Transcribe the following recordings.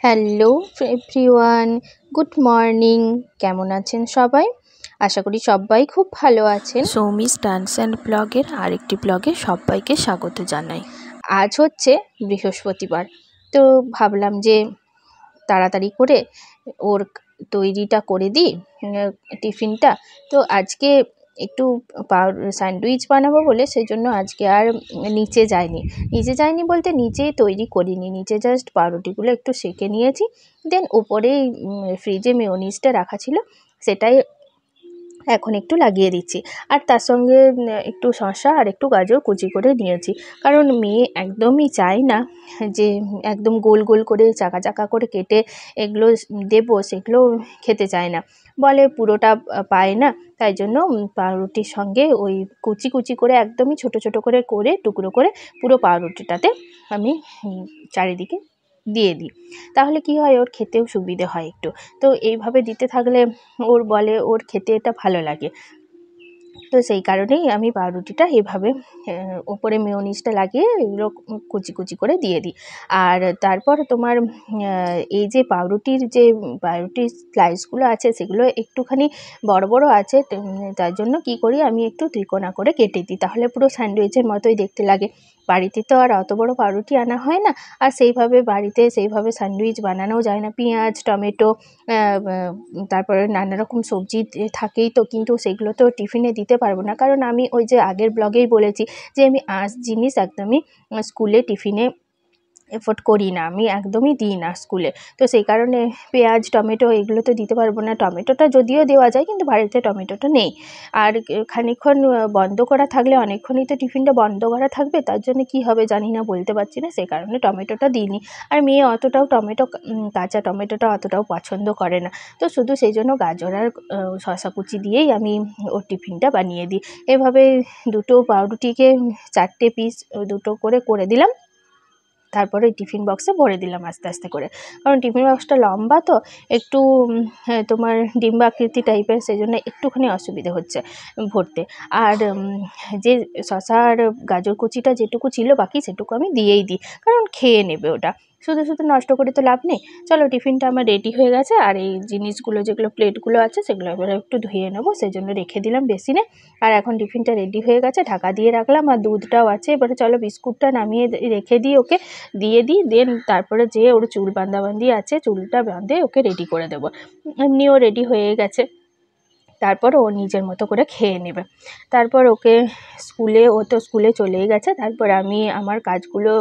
Hello everyone, good morning. কেমন আছেন সবাই? আশা করি সবাই খুব ভালো আছেন। সৌমি স্ট্যান্ডস অ্যান্ড ব্লগের আরেকটি ব্লগে সবাইকে স্বাগত জানাই। আজ হচ্ছে বৃহস্পতিবার, তো ভাবলাম যে তাড়াতাড়ি করে ওর তৈরিটা করে দিই, টিফিনটা। তো আজকে একটু স্যান্ডউইচ বানাবো বলে সেই জন্য আজকে আর নিচে যাইনি বলতে নিচেই তৈরি করিনি। নিচে জাস্ট পাউরুটিগুলো একটু সেঁকে নিয়েছি, দেন ওপরেই ফ্রিজে মেয়োনিজটা রাখা ছিল, সেটাই এখন একটু লাগিয়ে দিচ্ছি। আর তার সঙ্গে একটু শসা আর একটু গাজর কুচি করে নিয়েছি, কারণ মেয়ে একদমই চায় না যে একদম গোল গোল করে চাকা চাকা করে কেটে এগুলো দেবো, সেগুলো খেতে চায় না, বলে পুরোটা পায় না। তাই জন্য পাউরুটির সঙ্গে ওই কুচি কুচি করে একদমই ছোট ছোট করে করে টুকরো করে পুরো পাউরুটিটাতে আমি চারিদিকে দিয়ে দিই, তাহলে কি হয় ওর খেতেও সুবিধে হয় একটু। তো এইভাবে দিতে থাকলে ওর খেতে এটা ভালো লাগে। তো সেই কারণেই আমি পাউরুটিটা এভাবে ওপরে মেয়োনিজটা লাগিয়ে এগুলো কুচি কুচি করে দিয়ে দিই। আর তারপর তোমার এই যে পাউরুটির স্লাইসগুলো আছে সেগুলো একটুখানি বড় বড় আছে, তার জন্য কি করি আমি একটু ত্রিকোণা করে কেটে দিই, তাহলে পুরো স্যান্ডউইচের মতোই দেখতে লাগে। বাড়িতে তো আর অত বড় পাউরুটি আনা হয় না, আর বাড়িতে সেইভাবে স্যান্ডউইচ বানানোও যায় না। পেঁয়াজ, টমেটো, তারপরে নানা রকম সবজি থাকেই তো, কিন্তু সেগুলো তো টিফিনে দিতে পারবো না, কারণ আমি ওই যে আগের ব্লগেই বলেছি যে আমি আঁশ জিনিস একদমই স্কুলে টিফিনে এফোর্ড করি না, আমি একদমই দিই না স্কুলে। তো সেই কারণে পেঁয়াজ, টমেটো এগুলো তো দিতে পারবো না। টমেটোটা যদিও দেওয়া যায়, কিন্তু বাড়িতে টমেটোটা নেই। আর খানিকক্ষণ বন্ধ করা থাকলে অনেকক্ষণই তো টিফিনটা বন্ধ করা থাকবে, তার জন্য কি হবে জানি না, বলতে পারছি না, সেই কারণে টমেটোটা দিইনি। আর মেয়ে অতটাও কাঁচা টমেটোটা অতটাও পছন্দ করে না, তো শুধু সেই জন্য গাজর আর শসা কুচি দিয়েই আমি ওর টিফিনটা বানিয়ে দিই। এভাবে দুটো পাউরুটিকে 4টে পিস দুটো করে দিলাম, তারপরে টিফিন বক্সে ভরে দিলাম আস্তে আস্তে করে, কারণ টিফিন বক্সটা লম্বা তো একটু তোমার ডিম্বাকৃতি টাইপের, সেই জন্য একটুখানি অসুবিধে হচ্ছে ভরতে। আর যে শসা আর গাজর কুচিটা যেটুকু ছিল বাকি সেটুকু আমি দিয়েই দিই, কারণ খেয়ে নেবে ওটা, শুধু শুধু নষ্ট করে তো লাভ নেই। চলো, টিফিনটা আমার রেডি হয়ে গেছে, আর এই জিনিসগুলো যেগুলো প্লেটগুলো আছে সেগুলো এবার একটু ধুয়ে নেবো, সেই জন্য রেখে দিলাম বেসিনে। আর এখন টিফিনটা রেডি হয়ে গেছে, ঢাকা দিয়ে রাখলাম, আর দুধটাও আছে। এবারে চলো বিস্কুটটা নামিয়ে রেখে দিই, ওকে দিয়ে দিই, দেন তারপরে যে ওর চুল বাঁধাবাঁধি আছে চুলটা বাঁধে ওকে রেডি করে দেবো। এমনিও রেডি হয়ে গেছে, তারপর ও নিজের মতো করে খেয়ে নেবে। তারপর ও তো স্কুলে চলেই গেছে। তারপর আমি আমার কাজগুলো,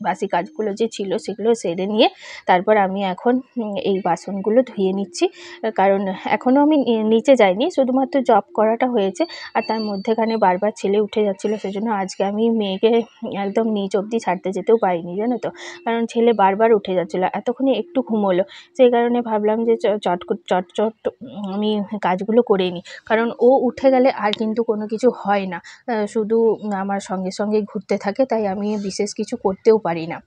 বাসি কাজগুলো যে ছিল সেগুলো সেরে নিয়ে তারপর আমি এখন এই বাসনগুলো ধুয়ে নিচ্ছি, কারণ এখনও আমি নিচে যাইনি, শুধুমাত্র জব করাটা হয়েছে। আর তার মধ্যেখানে বারবার ছেলে উঠে যাচ্ছিলো, সেজন্য আজকে আমি মেয়েকে একদম নিচ অবধি ছাড়তে যেতেও পারিনি, জানো তো, কারণ ছেলে বারবার উঠে যাচ্ছিলো। এতক্ষণে একটু ঘুমোলো, সেই কারণে ভাবলাম যে চট চট আমি কাজগুলো করে নিই, কারণ ও উঠে গেলে আর কিন্তু কোনো কিছু হয় না, শুধু আমার সঙ্গে সঙ্গে ঘুরতে থাকে, তাই আমি বিশেষ কিছু করতেও পারি না।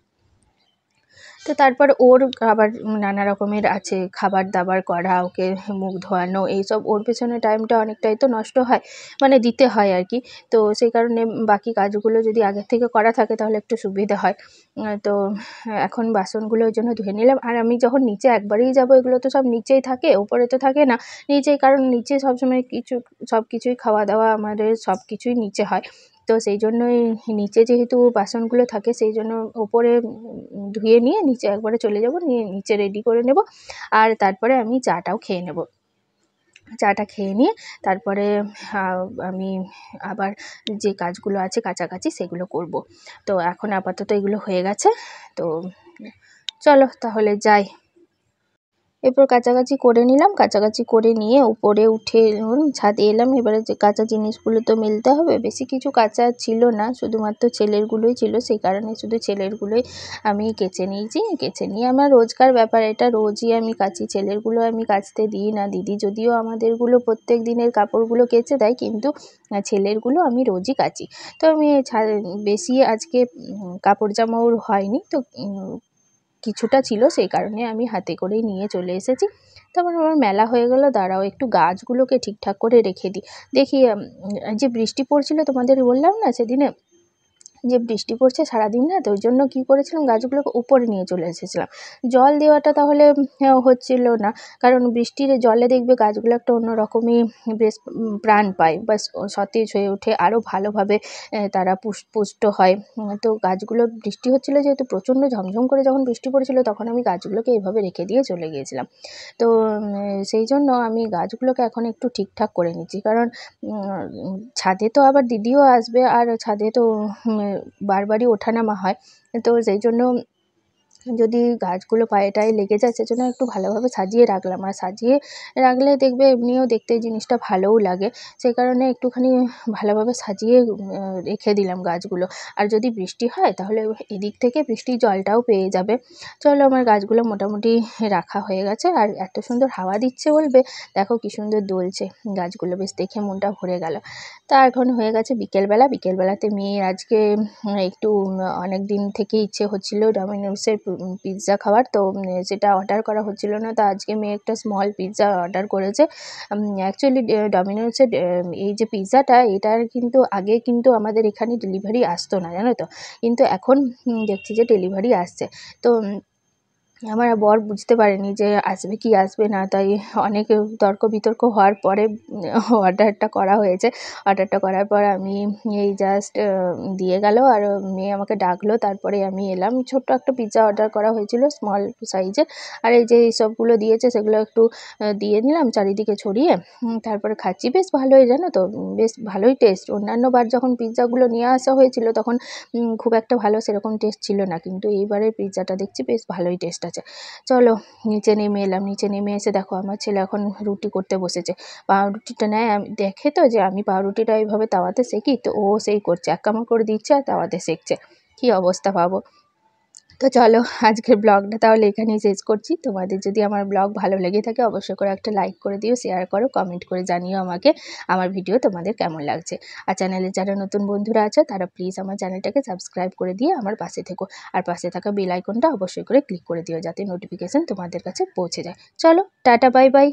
তো তারপর ওর আবার নানা রকমের আছে খাবার দাবার করা, ওকে মুখ ধোয়ানো, এইসব ওর পেছনে টাইমটা অনেকটাই তো নষ্ট হয়, মানে দিতে হয় আর কি। তো সেই কারণে বাকি কাজগুলো যদি আগের থেকে করা থাকে তাহলে একটু সুবিধা হয়। তো এখন বাসনগুলো ওই জন্য ধুয়ে নিলাম। আর আমি যখন নিচে একবারেই যাব, এগুলো তো সব নিচেই থাকে, ওপরে তো থাকে না, নিচেই, কারণ নিচে সবসময় সব কিছুই খাওয়া দাওয়া আমাদের সব কিছুই নিচে হয়। তো সেই জন্যই নিচে যেহেতু বাসনগুলো থাকে, সেই জন্য ওপরে ধুয়ে নিয়ে নিচে একবারে চলে যাব, নিয়ে নিচে রেডি করে নেব। আর তারপরে আমি চাটাও খেয়ে নেব। চাটা খেয়ে নিয়ে তারপরে আমি আবার যে কাজগুলো আছে কাছাকাছি সেগুলো করব। তো এখন আপাতত এগুলো হয়ে গেছে, তো চলো তাহলে যাই। এরপর কাছাকাছি করে নিলাম, কাছাকাছি করে নিয়ে উপরে উঠে ছাদে এলাম। এবারে যে কাঁচা জিনিসগুলো তো মেলতে হবে, বেশি কিছু কাঁচা ছিল না, শুধুমাত্র ছেলেরগুলোই ছিল, সেই কারণে শুধু ছেলেরগুলোই আমি কেচে নিয়েছি। কেচে নিয়ে আমার রোজকার ব্যাপার, এটা রোজই আমি কাচি, ছেলেরগুলো আমি কাচতে দিই না। দিদি যদিও আমাদেরগুলো প্রত্যেক দিনের কাপড়গুলো কেচে দেয়, কিন্তু ছেলেরগুলো আমি রোজই কাচি। তো আমি বেশি আজকে কাপড় জামাও হয়নি, তো কিছুটা ছিল, সেই কারণে আমি হাতে করেই নিয়ে চলে এসেছি। তারপর আমার মেলা হয়ে গেল, দাঁড়াও একটু গাছগুলোকে ঠিকঠাক করে রেখে দিই। দেখি যে বৃষ্টি পড়ছিল তোমাদের বললাম না সেদিনে, যে বৃষ্টি পড়ছে সারাদিন না, তো ওই জন্য কী করেছিলাম, গাছগুলোকে উপরে নিয়ে চলে এসেছিলাম। জল দেওয়াটা তাহলে হচ্ছিল না, কারণ বৃষ্টির জলে দেখবে গাছগুলো একটা অন্যরকমই বেশ প্রাণ পায় বা সতেজ হয়ে ওঠে, আরও ভালোভাবে তারা পুষ্ট হয়। তো গাছগুলো বৃষ্টি হচ্ছিলো যেহেতু, প্রচণ্ড ঝমঝম করে যখন বৃষ্টি পড়েছিল, তখন আমি গাছগুলোকে এইভাবে রেখে দিয়ে চলে গিয়েছিলাম। তো সেই জন্য আমি গাছগুলোকে এখন একটু ঠিকঠাক করে নিচ্ছি, কারণ ছাদে তো আবার দিদিও আসবে, আর ছাদে তো বারবারই ওঠানামা হয়। তো সেই জন্য যদি গাছগুলো পায়ে টায়ে লেগে যায়, সেজন্য একটু ভালোভাবে সাজিয়ে রাখলাম। আর সাজিয়ে রাখলে দেখবে এমনিও দেখতে জিনিসটা ভালোও লাগে, সেই কারণে একটুখানি ভালোভাবে সাজিয়ে রেখে দিলাম গাছগুলো। আর যদি বৃষ্টি হয় তাহলে এদিক থেকে বৃষ্টির জলটাও পেয়ে যাবে। চলো, আমার গাছগুলো মোটামুটি রাখা হয়ে গেছে, আর এত সুন্দর হাওয়া দিচ্ছে বলবে, দেখো কি সুন্দর দুলছে গাছগুলো, বেশ দেখে মনটা ভরে গেল। তা এখন হয়ে গেছে বিকেলবেলা। বিকেলবেলাতে মেয়ের আজকে একটু অনেক দিন থেকে ইচ্ছে হচ্ছিল ডমিনোসের পিৎজা খাওয়ার, তো সেটা অর্ডার করা হচ্ছিল না, তো আজকে মেয়ে একটা স্মল পিৎজা অর্ডার করেছে। অ্যাকচুয়ালি ডমিনোসের এই যে পিৎজাটা, এটার কিন্তু আগে কিন্তু আমাদের এখানে ডেলিভারি আসতো না, জানো তো, কিন্তু এখন দেখছি যে ডেলিভারি আসছে। তো আমার বর বুঝতে পারেনি যে আসবে কি আসবে না, তাই অনেক তর্ক বিতর্ক হওয়ার পরে অর্ডারটা করা হয়েছে। অর্ডারটা করার পর আমি এই জাস্ট দিয়ে গেল, আর মেয়ে আমাকে ডাকলো, তারপরে আমি এলাম। ছোট্ট একটা পিৎজা অর্ডার করা হয়েছিল, স্মল সাইজের। আর এই যে এইসবগুলো দিয়েছে সেগুলো একটু দিয়ে নিলাম চারিদিকে ছড়িয়ে, তারপরে খাচ্ছি। বেশ ভালোই, জানো তো, বেশ ভালোই টেস্ট। অন্যান্য বার যখন পিৎজাগুলো নিয়ে আসা হয়েছিল তখন খুব একটা ভালো সেরকম টেস্ট ছিল না, কিন্তু এইবারের পিৎজাটা দেখছি বেশ ভালোই টেস্ট আছে। চলো, নিচে নেমে এলাম। নিচে নেমে এসে দেখো আমার ছেলে এখন রুটি করতে বসেছে। পাউরুটিটা নেয়, দেখে তো যে আমি পাউরুটিটা এইভাবে তাওয়াতে সেঁকি, তো ও সেই করছে, এক কামড় করে দিচ্ছে আর তাওয়াতে সেঁকছে। কী অবস্থা ভাবো। তো চলো, আজকের ব্লগটা তাহলে এখানেই শেষ করছি। তোমাদের যদি আমার ব্লগ ভালো লেগে থাকে, অবশ্যই করে একটা লাইক করে দিও, শেয়ার করো, কমেন্ট করে জানিও আমাকে আমার ভিডিও তোমাদের কেমন লাগছে। আর চ্যানেলে যারা নতুন বন্ধুরা আছে তারা প্লিজ আমার চ্যানেলটাকে সাবস্ক্রাইব করে দিয়ে আমার পাশে থেকো। আর পাশে থাকা বেল আইকনটা অবশ্যই করে ক্লিক করে দিও, যাতে নোটিফিকেশান তোমাদের কাছে পৌঁছে যায়। চলো, টাটা, বাই বাই।